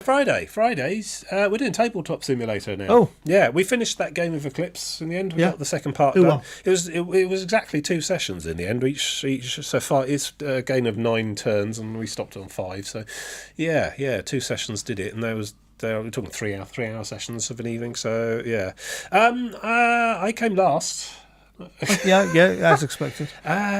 Fridays, we're doing Tabletop Simulator now. Oh. Yeah, we finished that game of Eclipse in the end. We Yeah. got the second part Who done. won? It was exactly 2 sessions in the end. Each so far it's a game of 9 turns, and we stopped on 5. So, yeah, 2 sessions did it, and we're talking 3 hour sessions of an evening. So yeah, I came last. Yeah, as expected.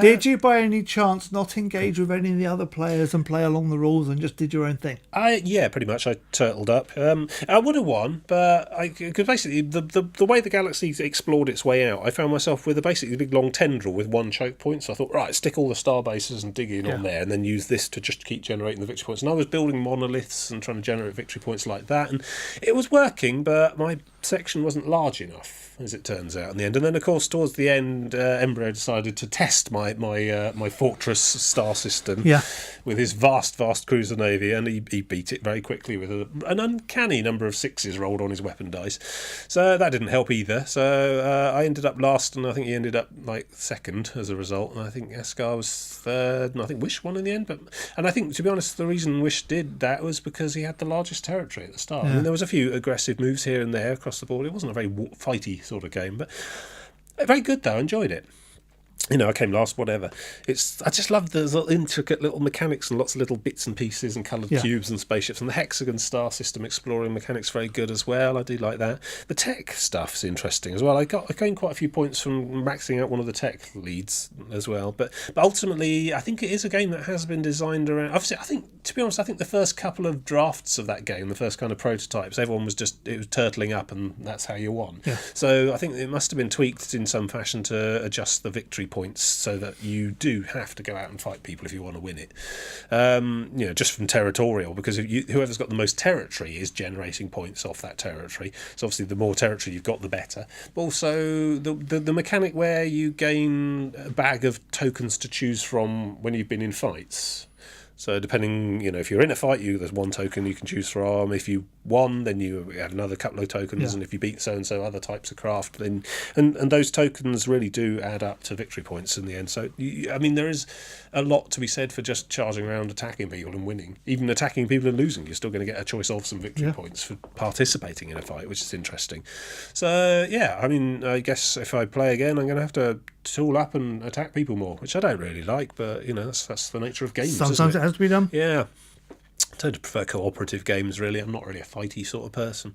Did you by any chance not engage with any of the other players and play along the rules and just did your own thing? Yeah, pretty much. I turtled up. I would have won, but because basically the way the galaxy explored its way out, I found myself with basically a big long tendril with 1 choke point. So I thought, right, stick all the star bases and dig in on there, and then use this to just keep generating the victory points. And I was building monoliths and trying to generate victory points like that, and it was working, but my section wasn't large enough, as it turns out in the end. And then, of course, towards the end, Embryo decided to test my fortress star system with his vast cruiser navy, and he beat it very quickly with an uncanny number of 6s rolled on his weapon dice. So that didn't help either. So I ended up last, and I think he ended up like second as a result. And I think Eskar was third, and I think Wish won in the end. And I think, to be honest, the reason Wish did that was because he had the largest territory at the start. I mean, there was a few aggressive moves here and there across the board. It wasn't a very fighty sort of game, but very good though. I enjoyed it. I came last, whatever. I just love the intricate little mechanics and lots of little bits and pieces and coloured cubes and spaceships, and the hexagon star system exploring mechanics very good as well. I do like that. The tech stuff's interesting as well. I gained quite a few points from maxing out one of the tech leads as well. But ultimately, I think it is a game that has been designed around. Obviously, I think, to be honest, the first couple of drafts of that game, the first kind of prototypes, everyone was turtling up, and that's how you won. Yeah. So I think it must have been tweaked in some fashion to adjust the victory points so that you do have to go out and fight people if you want to win it. Just from territorial, because whoever's got the most territory is generating points off that territory. So obviously the more territory you've got, the better. But also the mechanic where you gain a bag of tokens to choose from when you've been in fights. So depending, if you're in a fight, there's 1 token you can choose from. If you won, then you add another couple of tokens, and if you beat so-and-so other types of craft, then and those tokens really do add up to victory points in the end. So, there is a lot to be said for just charging around, attacking people and winning. Even attacking people and losing, you're still going to get a choice of some victory points for participating in a fight, which is interesting. So, I guess if I play again, I'm going to have to tool up and attack people more, which I don't really like, but that's the nature of games. Sometimes it has to be done. Yeah. I tend to prefer cooperative games, really. I'm not really a fighty sort of person.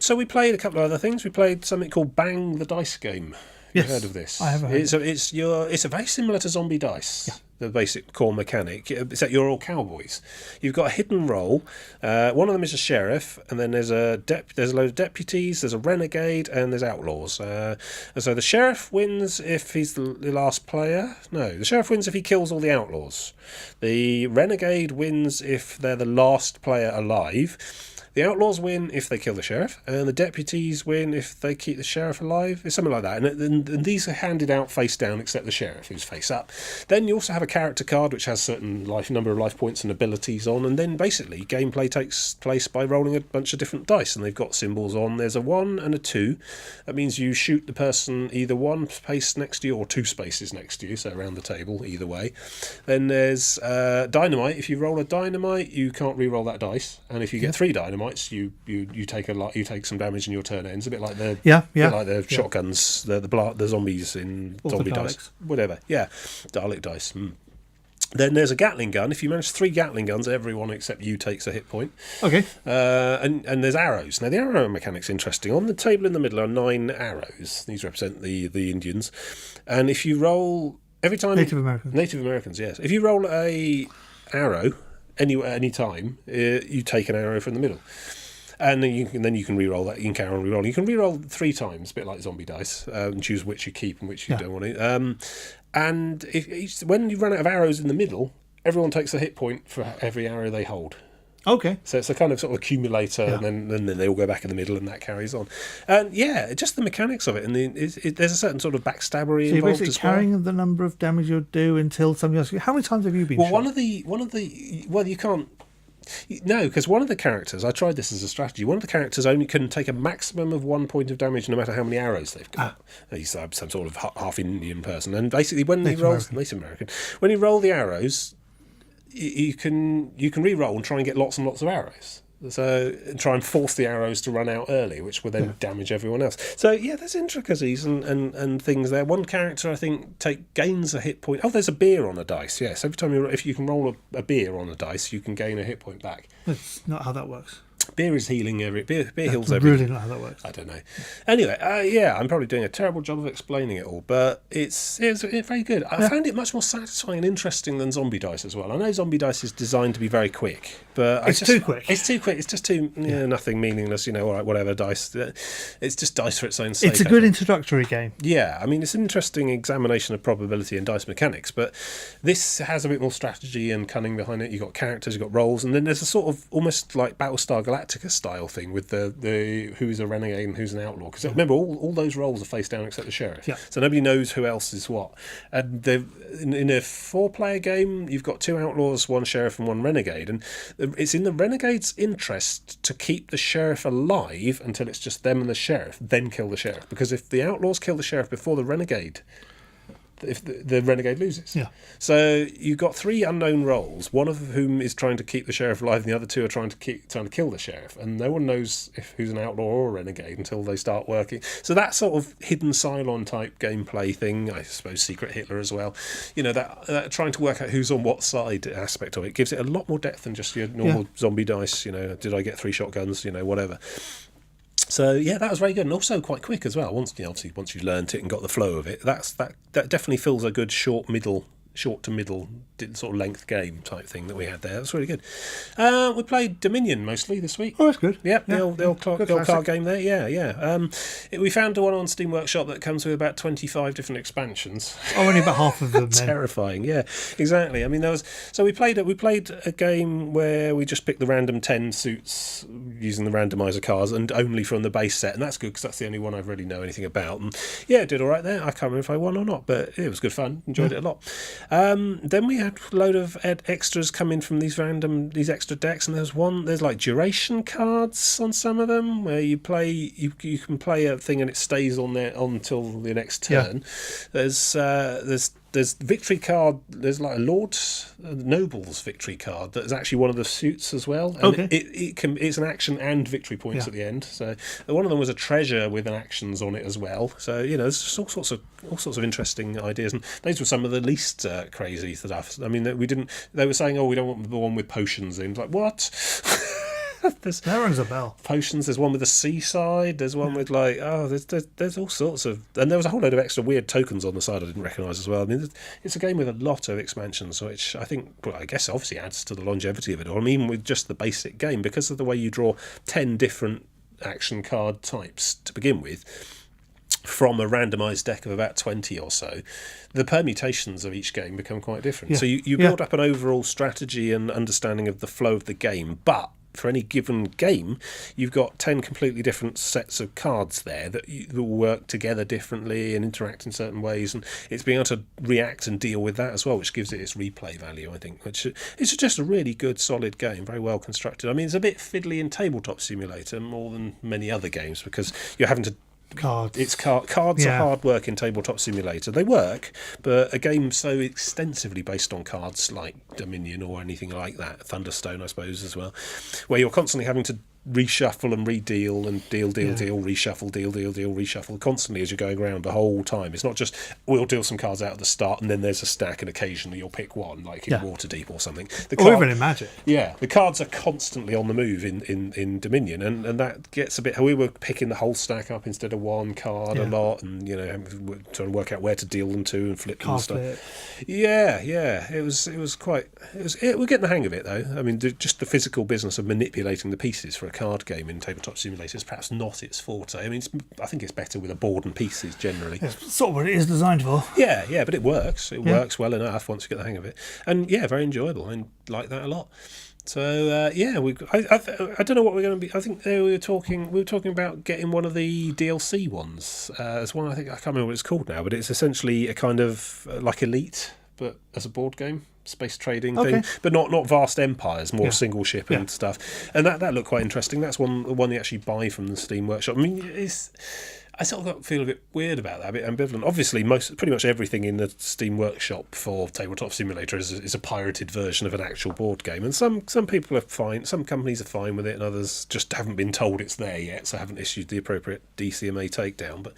So we played a couple of other things. We played something called Bang the Dice Game. You've heard of this? I have heard. It's very similar to Zombie Dice. Yeah. The basic core mechanic is that you're all cowboys. You've got a hidden role. One of them is a sheriff, and then there's a load of deputies. There's a renegade, and there's outlaws. And so the sheriff wins if he's the last player. No, the sheriff wins if he kills all the outlaws. The renegade wins if they're the last player alive. The outlaws win if they kill the sheriff, and the deputies win if they keep the sheriff alive. It's something like that. And these are handed out face down, except the sheriff, who's face up. Then you also have a character card which has certain number of life points and abilities on, and then basically gameplay takes place by rolling a bunch of different dice, and they've got symbols on. There's a 1 and a 2. That means you shoot the person either 1 space next to you or 2 spaces next to you, so around the table, either way. Then there's dynamite. If you roll a dynamite, you can't re-roll that dice, and if you get 3 dynamites, you take some damage in your turn ends, a bit like the shotguns, the zombies in or Zombie Dice, whatever. Yeah, Dalek dice. Then there's a Gatling gun. If you manage 3 Gatling guns, everyone except you takes a hit point. Okay. And there's arrows. Now the arrow mechanic's interesting. On the table in the middle are 9 arrows. These represent the Indians, and if you roll every time Native Americans, yes. If you roll a arrow any time, you take an arrow from the middle, and then you can re-roll that. You can carry on re-rolling. You can re-roll 3 times, a bit like Zombie Dice, and choose which you keep and which you don't want to. And when you run out of arrows in the middle, everyone takes a hit point for every arrow they hold. Okay. So it's a kind of sort of accumulator, and then they all go back in the middle, and that carries on. And just the mechanics of it, and there's a certain sort of backstabbery involved as well. So you're basically carrying the number of damage you'll do until somebody else. How many times have you been shot? You can't. No, because one of the characters, I tried this as a strategy, one of the characters only can take a maximum of 1 point of damage no matter how many arrows they've got. He's some sort of half Indian person, and basically when he rolls Native American, when he roll the arrows, you can re-roll and try and get lots and lots of arrows. So try and force the arrows to run out early, which will then damage everyone else. So yeah, there's intricacies and things there. One character I think gains a hit point. Oh, there's a beer on a dice. Yes, every time if you can roll a beer on a dice, you can gain a hit point back. That's not how that works. Beer is healing beer heals That's really not how that works. I don't know. Anyway, I'm probably doing a terrible job of explaining it all, but it's very good. I found it much more satisfying and interesting than zombie dice as well. I know zombie dice is designed to be very quick, but it's too quick. It's too quick. It's just too nothing meaningless. All right, whatever dice. It's just dice for its own sake. It's a good introductory game. Yeah, I mean it's an interesting examination of probability and dice mechanics, but this has a bit more strategy and cunning behind it. You've got characters, you've got roles, and then there's a sort of almost like Battlestar Galactica style thing with the who's a renegade and who's an outlaw. Because remember, all those roles are face down except the sheriff. Yeah. So nobody knows who else is what. And in a 4-player game, you've got 2 outlaws, 1 sheriff, and 1 renegade. And it's in the renegade's interest to keep the sheriff alive until it's just them and the sheriff, then kill the sheriff. Because if the outlaws kill the sheriff before the renegade, if the renegade loses. Yeah. So you've got 3 unknown roles, one of whom is trying to keep the sheriff alive, and the other 2 are trying to kill the sheriff, and no one knows who's an outlaw or a renegade until they start working. So that sort of hidden Cylon type gameplay thing, I suppose Secret Hitler as well, that trying to work out who's on what side aspect of it gives it a lot more depth than just your normal zombie dice. Did I get 3 shotguns? Whatever. So yeah, that was very good, and also quite quick as well. Once you learnt it and got the flow of it, that definitely fills a good short to middle sort of length game type thing that we had there. That's really good. We played Dominion mostly this week. Oh, that's good. Yep, the old card game there. Yeah. We found one on Steam Workshop that comes with about 25 different expansions. Oh, only about half of them. Terrifying. Yeah, exactly. I mean, we played a game where we just picked the random 10 suits using the randomizer cards and only from the base set, and that's good because that's the only one I really know anything about. And yeah, it did all right there. I can't remember if I won or not, but it was good fun. Enjoyed it a lot. Then we had a load of extras come in from these extra decks, and there's like duration cards on some of them where you can play a thing and it stays on there until the next turn. There's victory card. There's like a Noble's victory card that is actually one of the suits as well. And okay. It's an action and victory points at the end. So one of them was a treasure with an actions on it as well. So there's just all sorts of interesting ideas, and those were some of the least crazy stuff. I mean, they were saying, we don't want the one with potions in. Like what? That rings a bell. Potions. There's one with a seaside. There's one with there's all sorts of, and there was a whole load of extra weird tokens on the side I didn't recognise as well. I mean, it's a game with a lot of expansions, which I guess obviously adds to the longevity of it all. I mean, even with just the basic game, because of the way you draw 10 different action card types to begin with, from a randomised deck of about 20 or so, the permutations of each game become quite different. So you build up an overall strategy and understanding of the flow of the game, but for any given game, you've got 10 completely different sets of cards there that will work together differently and interact in certain ways, and it's being able to react and deal with that as well, which gives it its replay value, I think. Which it's just a really good, solid game, very well constructed. I mean, it's a bit fiddly in Tabletop Simulator more than many other games because you're having to cards. Cards are hard work in Tabletop Simulator. They work, but a game so extensively based on cards like Dominion or anything like that, Thunderstone I suppose as well, where you're constantly having to reshuffle and redeal and deal, reshuffle, deal, reshuffle constantly as you're going around the whole time. It's not just we'll deal some cards out at the start and then there's a stack and occasionally you'll pick one, like in Waterdeep or something. Or even in Magic. Yeah, the cards are constantly on the move in Dominion, and that gets a bit. We were picking the whole stack up instead of one card a lot, and trying to work out where to deal them to and flip them and stuff. Yeah, it was quite. We're getting the hang of it though. I mean, just the physical business of manipulating the pieces for a card game in Tabletop Simulator is perhaps not its forte. I mean, I think it's better with a board and pieces generally. It's sort of what it is designed for. Yeah, but it works. It works well enough once you get the hang of it, and very enjoyable. I like that a lot. So I don't know what we're going to be. I think we were talking about getting one of the DLC ones. As one, I can't remember what it's called now, but it's essentially a kind of like Elite, but as a board game. Space trading thing, but not vast empires, more single ship and stuff, and that looked quite interesting. That's one you actually buy from the Steam Workshop. I mean, I sort of feel a bit weird about that, a bit ambivalent. Obviously, pretty much everything in the Steam Workshop for Tabletop Simulator is a pirated version of an actual board game, and some people are fine, some companies are fine with it, and others just haven't been told it's there yet, so haven't issued the appropriate DCMA takedown.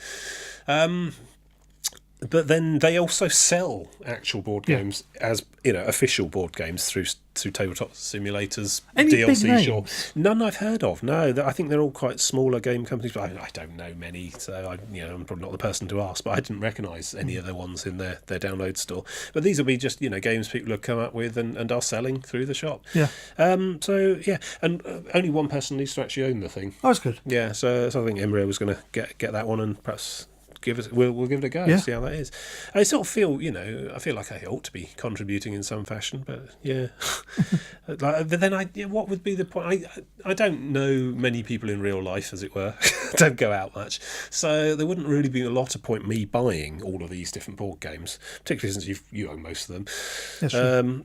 But then they also sell actual board games as official board games through Tabletop Simulators. Any DLC, big sure. names? None I've heard of. No, I think they're all quite smaller game companies. But I don't know many, so I'm probably not the person to ask. But I didn't recognise any of the ones in their download store. But these will be just games people have come up with and are selling through the shop. Yeah. And only one person needs to actually own the thing. Oh, that's good. Yeah. So I think Emre was going to get that one and perhaps. We'll give it a go. Yeah. See how that is. I sort of feel, I feel like I ought to be contributing in some fashion, but yeah. But then what would be the point? I don't know many people in real life, as it were. Don't go out much, so there wouldn't really be a lot of point me buying all of these different board games, particularly since you own most of them. That's true.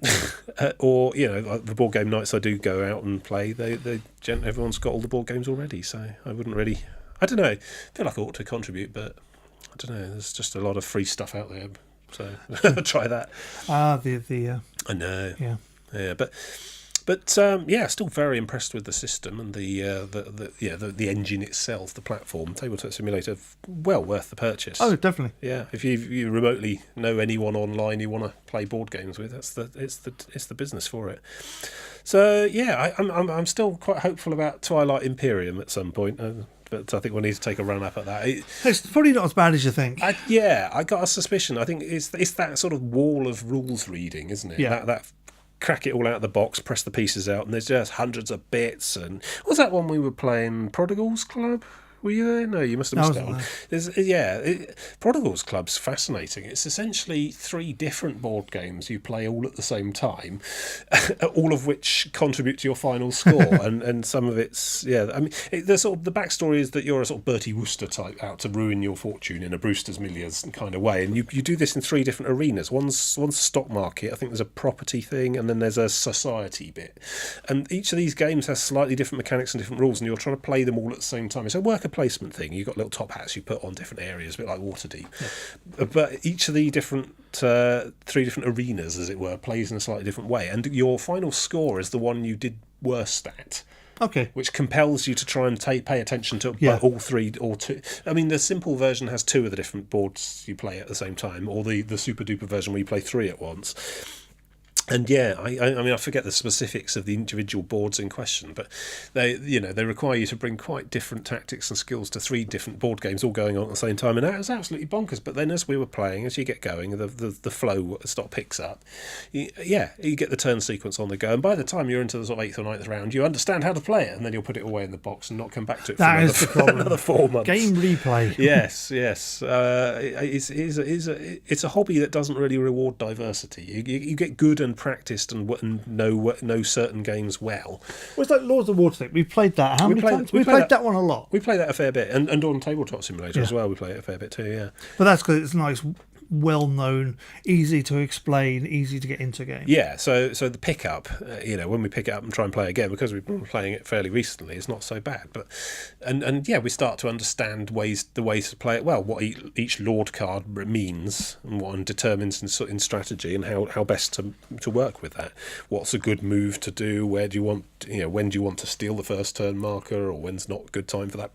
Or like the board game nights I do go out and play. Everyone's got all the board games already, so I wouldn't really. I don't know. I feel like I ought to contribute, but. I don't know. There's just a lot of free stuff out there, so try that. I know. Yeah. But still very impressed with the system and the engine itself, the platform. Tabletop Simulator, well worth the purchase. Oh, definitely. Yeah, if you remotely know anyone online you want to play board games with, it's the business for it. So yeah, I'm still quite hopeful about Twilight Imperium at some point. But I think we'll need to take a run up at that. It's probably not as bad as you think. I got a suspicion. I think it's that sort of wall of rules reading, isn't it? Yeah. That crack it all out of the box, press the pieces out, and there's just hundreds of bits. And what was that one we were playing? Prodigal's Club? Were you there? No, you must have missed that one. Prodigal's Club's fascinating. It's essentially 3 different board games you play all at the same time, all of which contribute to your final score. and some of it's the backstory is that you're a sort of Bertie Wooster type out to ruin your fortune in a Brewster's Millions kind of way, and you do this in 3 different arenas. One's stock market. I think there's a property thing, and then there's a society bit. And each of these games has slightly different mechanics and different rules, and you're trying to play them all at the same time. It's a worker placement thing. You've got little top hats you put on different areas, a bit like Waterdeep. Yeah. But each of the different 3 different arenas, as it were, plays in a slightly different way, and your final score is the one you did worst at. Okay. Which compels you to try and pay attention to all 3 or 2. I mean, the simple version has 2 of the different boards you play at the same time, or the super duper version where you play 3 at once. And I forget the specifics of the individual boards in question, but they require you to bring quite different tactics and skills to 3 different board games all going on at the same time, and that was absolutely bonkers. But then, as we were playing, as you get going, the flow picks up. You get the turn sequence on the go, and by the time you're into the sort of 8th or 9th round, you understand how to play it, and then you'll put it away in the box and not come back to it for another 4 months. Game replay. Yes. It's a hobby that doesn't really reward diversity. You get good and practiced and know certain games well. Well, it's like Lords of Waterdeep. We played that how many times? We played that one a lot. We play that a fair bit, and on Tabletop Simulator as well. We play it a fair bit too. Yeah, but that's because it's nice, well known, easy to explain, easy to get into game. Yeah, so the pickup, when we pick it up and try and play again, because we've been playing it fairly recently, it's not so bad. But we start to understand the ways to play it well, what each Lord card means, and determines in strategy, and how best to work with that. What's a good move to do? Where do you want? When do you want to steal the first turn marker, or when's not a good time for that?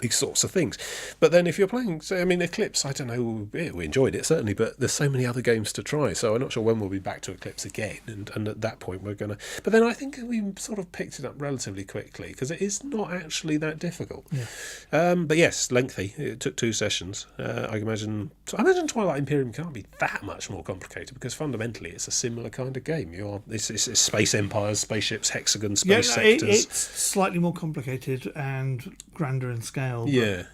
These sorts of things. But then if you're playing, Eclipse, I don't know, we enjoyed it certainly, but there's so many other games to try, so I'm not sure when we'll be back to Eclipse again, and at that point we're going to... But then I think we sort of picked it up relatively quickly, because it is not actually that difficult. Yeah. But yes, lengthy. It took 2 sessions. I imagine Twilight Imperium can't be that much more complicated, because fundamentally it's a similar kind of game. It's space empires, spaceships, hexagons, space sectors. It's slightly more complicated and grander in scale. Yeah.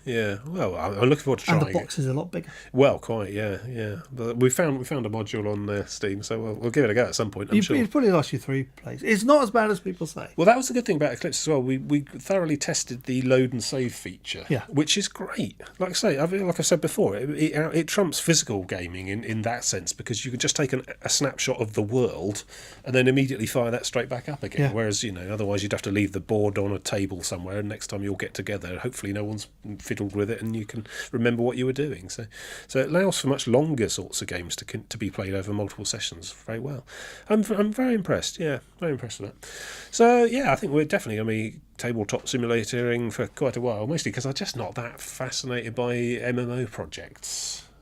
Well, I'm looking forward to trying it. And the box is a lot bigger. Well, quite, yeah. But we found a module on Steam, so we'll give it a go at some point, I'm sure. It probably lasts you 3 plays. It's not as bad as people say. Well, that was the good thing about Eclipse as well. We thoroughly tested the load and save feature, which is great. Like I say, like I said before, it trumps physical gaming in that sense, because you can just take a snapshot of the world and then immediately fire that straight back up again. Yeah. Whereas, otherwise you'd have to leave the board on a table somewhere, and next time you'll get to together. Hopefully no one's fiddled with it and you can remember what you were doing. So it allows for much longer sorts of games to be played over multiple sessions very well. I'm very impressed. Yeah, very impressed with that. So yeah, I think we're definitely going to be tabletop simulatoring for quite a while, mostly because I'm just not that fascinated by MMO projects.